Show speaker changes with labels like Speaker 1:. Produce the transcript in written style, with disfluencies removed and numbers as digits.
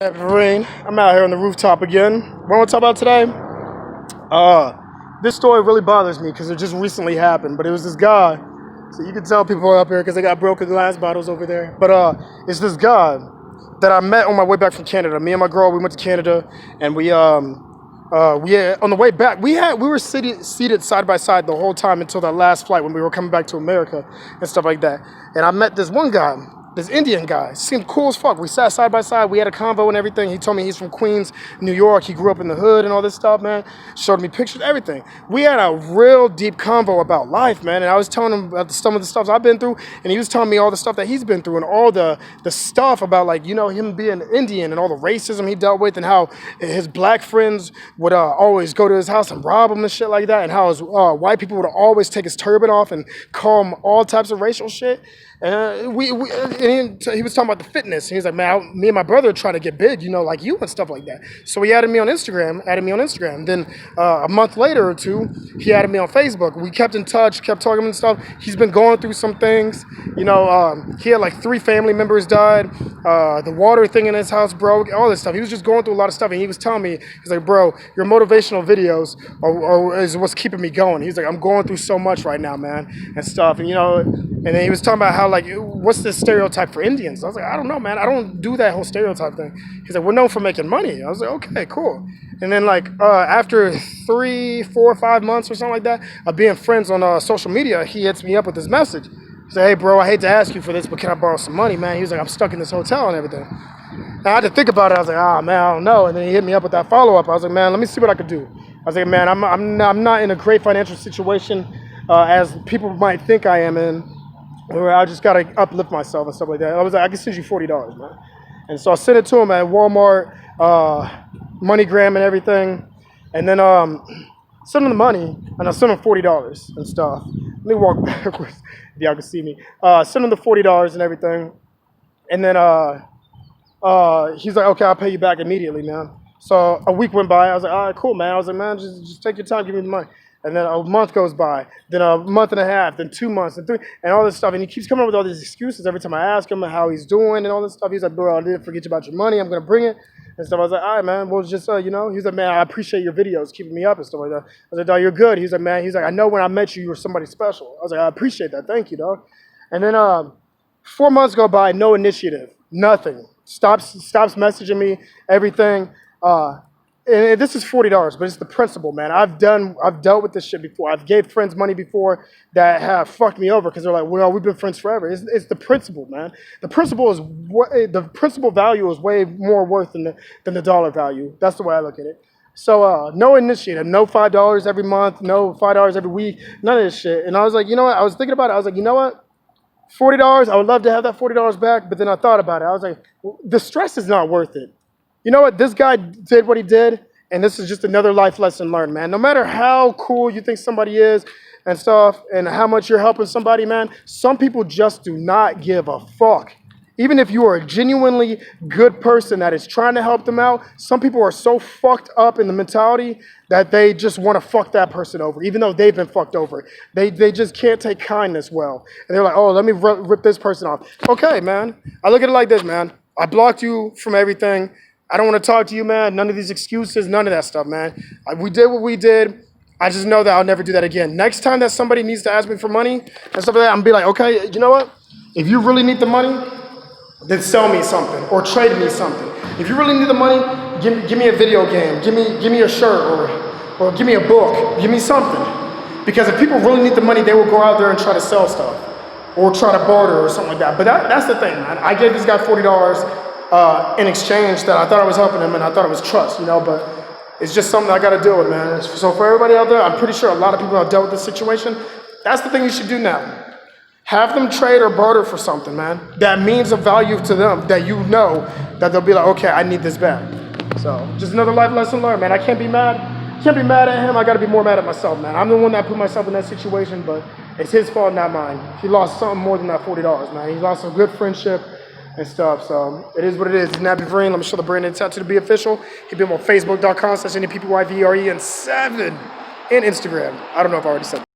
Speaker 1: NappyVereen, I'm out here on the rooftop again. What I want to talk about today? This story really bothers me because it just recently happened. But it was this guy, so you can tell people are up here because they got broken glass bottles over there. But it's this guy that I met on my way back from Canada. Me and my girl, we went to Canada, and we had, on the way back, we were seated side by side the whole time until that last flight when we were coming back to America and stuff like that. And I met this one guy. This Indian guy seemed cool as fuck. We sat side by side. We had a convo and everything. He told me he's from Queens, New York. He grew up in the hood and all this stuff, man. Showed me pictures, everything. We had a real deep convo about life, man. And I was telling him about some of the stuff I've been through, and he was telling me all the stuff that he's been through and all the stuff about, like, you know, him being Indian and all the racism he dealt with and how his black friends would always go to his house and rob him and shit like that, and how his white people would always take his turban off and call him all types of racial shit. And he was talking about the fitness. He was like, man, me and my brother are trying to get big, you know, like you and stuff like that. So he added me on Instagram. Then a month later or two, he added me on Facebook. We kept in touch, kept talking and stuff. He's been going through some things. You know, he had like 3 family members died. The water thing in his house broke, all this stuff. He was just going through a lot of stuff. And he was telling me, he's like, bro, your motivational videos is what's keeping me going. He's like, I'm going through so much right now, man, and stuff. And, you know, and then he was talking about how, like, what's this stereotype for Indians? I was like, I don't know, man. I don't do that whole stereotype thing. He's like, we're known for making money. I was like, okay, cool. And then, like, after 3, 4, 5 months or something like that of being friends on social media, he hits me up with this message. He said, hey, bro, I hate to ask you for this, but can I borrow some money, man? He was like, I'm stuck in this hotel and everything. And I had to think about it. I was like, ah, man, I don't know. And then he hit me up with that follow-up. I was like, man, let me see what I could do. I was like, man, I'm not in a great financial situation as people might think I am in, where I just gotta uplift myself and stuff like that. I was like, I can send you $40, man. And so I sent it to him at Walmart, MoneyGram and everything. And then sent him the money, and I sent him $40 and stuff. Let me walk backwards if y'all can see me. Sent him the $40 and everything. And then he's like, okay, I'll pay you back immediately, man. So a week went by. I was like, all right, cool, man. I was like, man, just take your time, give me the money. And then a month goes by, then a month and a half, then 2 months, and 3, and all this stuff. And he keeps coming up with all these excuses every time I ask him how he's doing and all this stuff. He's like, bro, I didn't forget about your money. I'm going to bring it and stuff. I was like, all right, man. Well, just, you know, he's like, man, I appreciate your videos, keeping me up and stuff like that. I was like, dog, you're good. He's like, man, he's like, I know when I met you, you were somebody special. I was like, I appreciate that. Thank you, dog. And then 4 months go by, no initiative, nothing. Stops messaging me, everything. And this is $40, but it's the principle, man. I've dealt with this shit before. I've gave friends money before that have fucked me over because they're like, well, we've been friends forever. It's the principle, man. The principle value is way more worth than the dollar value. That's the way I look at it. So no initiative, no $5 every month, no $5 every week, none of this shit. And I was like, you know what? I was thinking about it. I was like, you know what? $40, I would love to have that $40 back, but then I thought about it. I was like, well, the stress is not worth it. You know what? This guy did what he did, and this is just another life lesson learned, man. No matter how cool you think somebody is and stuff, and how much you're helping somebody, man, some people just do not give a fuck. Even if you are a genuinely good person that is trying to help them out, some people are so fucked up in the mentality that they just want to fuck that person over, even though they've been fucked over. They just can't take kindness well. And they're like, oh, let me rip this person off. Okay, man. I look at it like this, man. I blocked you from everything. I don't want to talk to you, man. None of these excuses, none of that stuff, man. We did what we did. I just know that I'll never do that again. Next time that somebody needs to ask me for money and stuff like that, I'm going to be like, okay, you know what? If you really need the money, then sell me something or trade me something. If you really need the money, give me a video game. Give me a shirt or give me a book. Give me something. Because if people really need the money, they will go out there and try to sell stuff or try to barter or something like that. But that's the thing, man. I gave this guy $40. In exchange that I thought I was helping him and I thought it was trust, you know, but it's just something I got to deal with, man. So for everybody out there, I'm pretty sure a lot of people have dealt with this situation. That's the thing you should do now. Have them trade or barter for something, man. That means of value to them, that you know that they'll be like, okay, I need this back. So just another life lesson learned, man. I can't be mad. Can't be mad at him. I got to be more mad at myself, man. I'm the one that put myself in that situation, but it's his fault, not mine. He lost something more than that $40, man. He lost a good friendship and stuff, so it is what it is. It's NappyVereen. Let me show the brand tattoo to be official. Hit me on Facebook.com/NappyVereen and 7 and Instagram. I don't know if I already said that.